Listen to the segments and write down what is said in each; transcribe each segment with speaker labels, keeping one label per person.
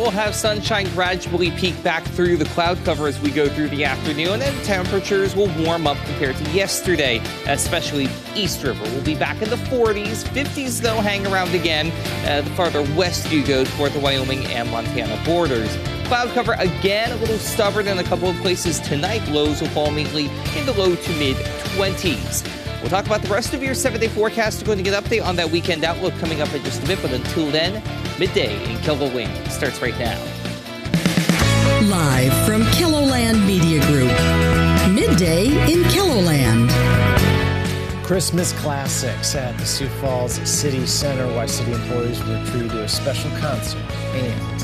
Speaker 1: we'll have sunshine gradually peek back through the cloud cover as we go through the afternoon, and temperatures will warm up compared to yesterday, especially East River. We'll be back in the 40s. 50s, though, hang around again the farther west you go toward the Wyoming and Montana borders. Cloud cover again a little stubborn in a couple of places tonight. Lows will fall immediately in the low to mid-20s. We'll talk about the rest of your 7-day forecast. We're going to get an update on that weekend outlook coming up in just a bit. But until then, midday in KELOLAND starts right now.
Speaker 2: Live from KELOLAND Media Group, midday in KELOLAND.
Speaker 3: Christmas classics at the Sioux Falls City Center. Why city employees were treated to a special concert. And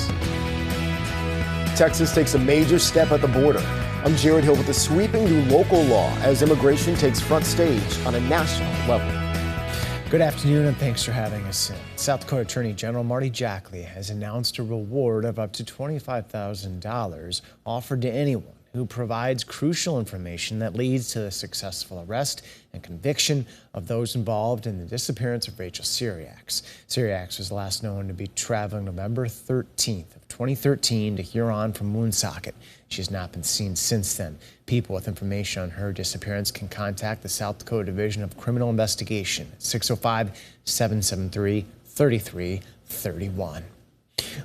Speaker 4: Texas takes a major step at the border. I'm Jared Hill with a sweeping new local law as immigration takes front stage on a national level.
Speaker 3: Good afternoon and thanks for having us in. South Dakota Attorney General Marty Jackley has announced a reward of up to $25,000 offered to anyone who provides crucial information that leads to the successful arrest and conviction of those involved in the disappearance of Rachel Syriacs. Syriacs was last known to be traveling November 13th of 2013 to Huron from Woonsocket. She has not been seen since then. People with information on her disappearance can contact the South Dakota Division of Criminal Investigation at 605-773-3331.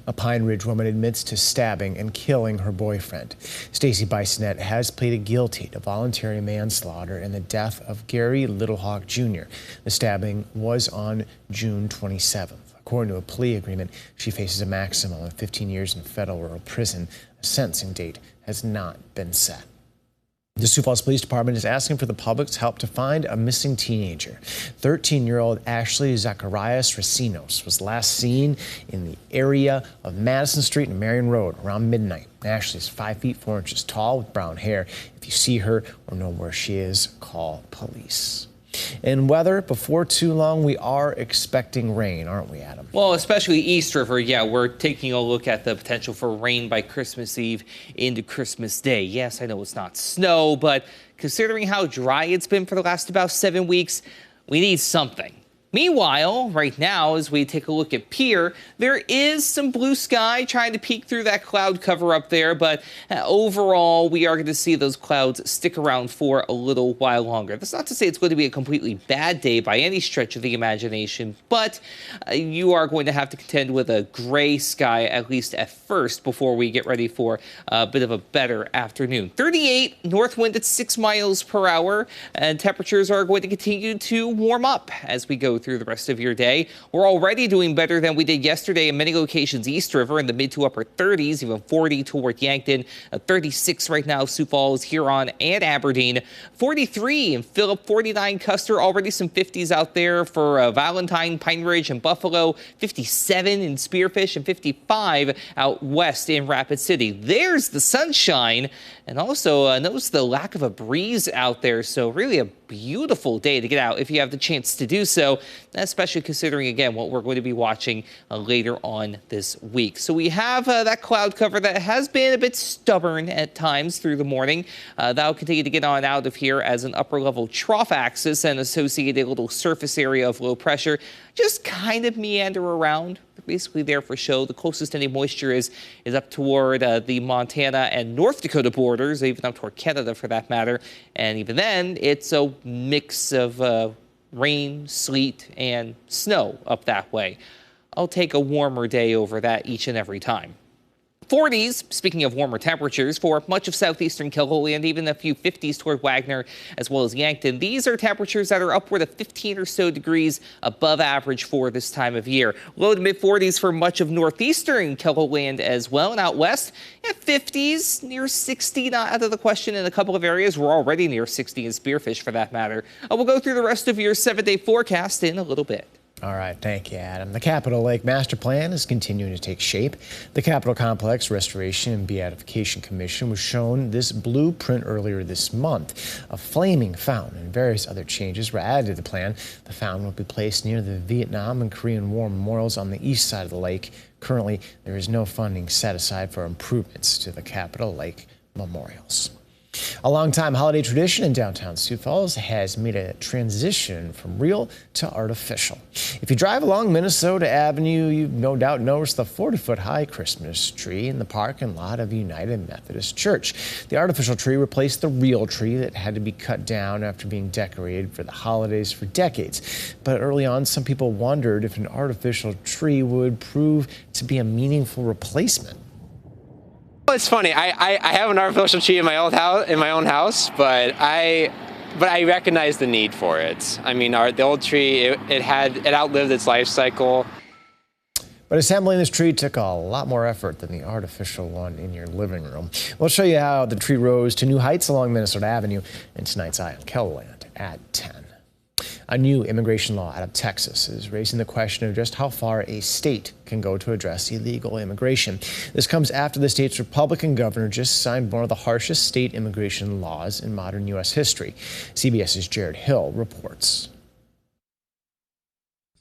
Speaker 3: A Pine Ridge woman admits to stabbing and killing her boyfriend. Stacy Bissonette has pleaded guilty to voluntary manslaughter in the death of Gary Littlehawk Jr. The stabbing was on June 27th. According to a plea agreement, she faces a maximum of 15 years in federal prison. A sentencing date has not been set. The Sioux Falls Police Department is asking for the public's help to find a missing teenager. 13-year-old Ashley Zacharias Racinos was last seen in the area of Madison Street and Marion Road around midnight. Ashley is 5 feet 4 inches tall with brown hair. If you see her or know where she is, call police. In weather, before too long, we are expecting rain, aren't we, Adam?
Speaker 1: Well, especially East River, yeah, we're taking a look at the potential for rain by Christmas Eve into Christmas Day. Yes, I know it's not snow, but considering how dry it's been for the last about 7 weeks, we need something. Meanwhile, right now, as we take a look at Pierre, there is some blue sky trying to peek through that cloud cover up there, but overall, we are going to see those clouds stick around for a little while longer. That's not to say it's going to be a completely bad day by any stretch of the imagination, but you are going to have to contend with a gray sky, at least at first, before we get ready for a bit of a better afternoon. 38, north wind at 6 miles per hour, and temperatures are going to continue to warm up as we go through the rest of your day. We're already doing better than we did yesterday in many locations East River in the mid to upper 30s, even 40 toward Yankton, 36 right now, Sioux Falls, Huron, and Aberdeen, 43 in Phillip, 49 Custer, already some 50s out there for Valentine, Pine Ridge, and Buffalo, 57 in Spearfish, and 55 out west in Rapid City. There's the sunshine, and also notice the lack of a breeze out there, so really a beautiful day to get out if you have the chance to do so, especially considering, again, what we're going to be watching later on this week. So we have that cloud cover that has been a bit stubborn at times through the morning. That'll continue to get on out of here as an upper level trough axis and associated little surface area of low pressure just kind of meander around. They're basically there for show. The closest any moisture is up toward the Montana and North Dakota borders, even up toward Canada for that matter. And even then, it's a mix of rain, sleet, and snow up that way. I'll take a warmer day over that each and every time. 40s, speaking of warmer temperatures, for much of southeastern KELOLAND, even a few 50s toward Wagner as well as Yankton. These are temperatures that are upward of 15 or so degrees above average for this time of year. Low to mid 40s for much of northeastern KELOLAND as well. And out west, 50s, near 60, not out of the question in a couple of areas. We're already near 60 in Spearfish for that matter. We'll go through the rest of your 7-day forecast in a little bit.
Speaker 3: All right, thank you, Adam. The Capitol Lake Master Plan is continuing to take shape. The Capitol Complex Restoration and Beatification Commission was shown this blueprint earlier this month. A flaming fountain and various other changes were added to the plan. The fountain will be placed near the Vietnam and Korean War memorials on the east side of the lake. Currently, there is no funding set aside for improvements to the Capitol Lake memorials. A longtime holiday tradition in downtown Sioux Falls has made a transition from real to artificial. If you drive along Minnesota Avenue, you've no doubt noticed the 40-foot-high Christmas tree in the parking lot of United Methodist Church. The artificial tree replaced the real tree that had to be cut down after being decorated for the holidays for decades. But early on, some people wondered if an artificial tree would prove to be a meaningful replacement.
Speaker 5: It's funny. I have an artificial tree in my own house, but I recognize the need for it. I mean, the old tree it outlived its life cycle.
Speaker 3: But assembling this tree took a lot more effort than the artificial one in your living room. We'll show you how the tree rose to new heights along Minnesota Avenue in tonight's Eye on KELOLAND at 10. A new immigration law out of Texas is raising the question of just how far a state can go to address illegal immigration. This comes after the state's Republican governor just signed one of the harshest state immigration laws in modern U.S. history. CBS's Jared Hill reports.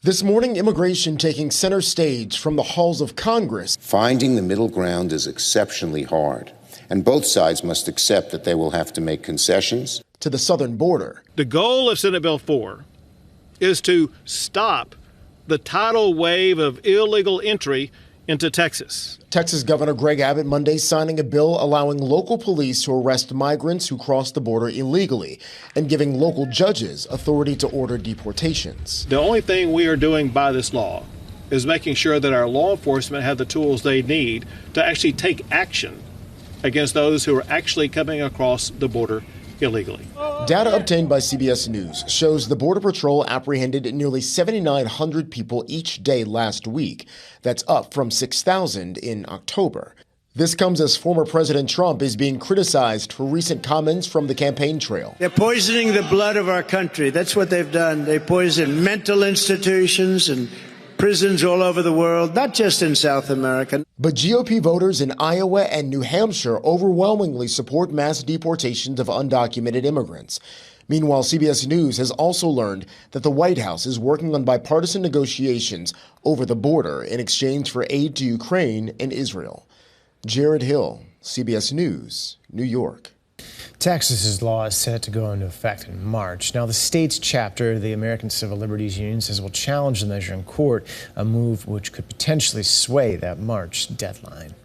Speaker 4: This morning, immigration taking center stage from the halls of Congress.
Speaker 6: Finding the middle ground is exceptionally hard, and both sides must accept that they will have to make concessions.
Speaker 4: To the southern border.
Speaker 7: The goal of Senate Bill 4 is to stop the tidal wave of illegal entry into Texas.
Speaker 4: Texas Governor Greg Abbott Monday signing a bill allowing local police to arrest migrants who cross the border illegally and giving local judges authority to order deportations.
Speaker 7: The only thing we are doing by this law is making sure that our law enforcement have the tools they need to actually take action against those who are actually coming across the border illegally.
Speaker 4: Data obtained by CBS News shows the Border Patrol apprehended nearly 7,900 people each day last week. That's up from 6,000 in October. This comes as former President Trump is being criticized for recent comments from the campaign trail.
Speaker 8: They're poisoning the blood of our country. That's what they've done. They poison mental institutions and prisons all over the world, not just in South America.
Speaker 4: But GOP voters in Iowa and New Hampshire overwhelmingly support mass deportations of undocumented immigrants. Meanwhile, CBS News has also learned that the White House is working on bipartisan negotiations over the border in exchange for aid to Ukraine and Israel. Jared Hill, CBS News, New York.
Speaker 3: Texas's law is set to go into effect in March. Now, the state's chapter of the American Civil Liberties Union says it will challenge the measure in court, a move which could potentially sway that March deadline.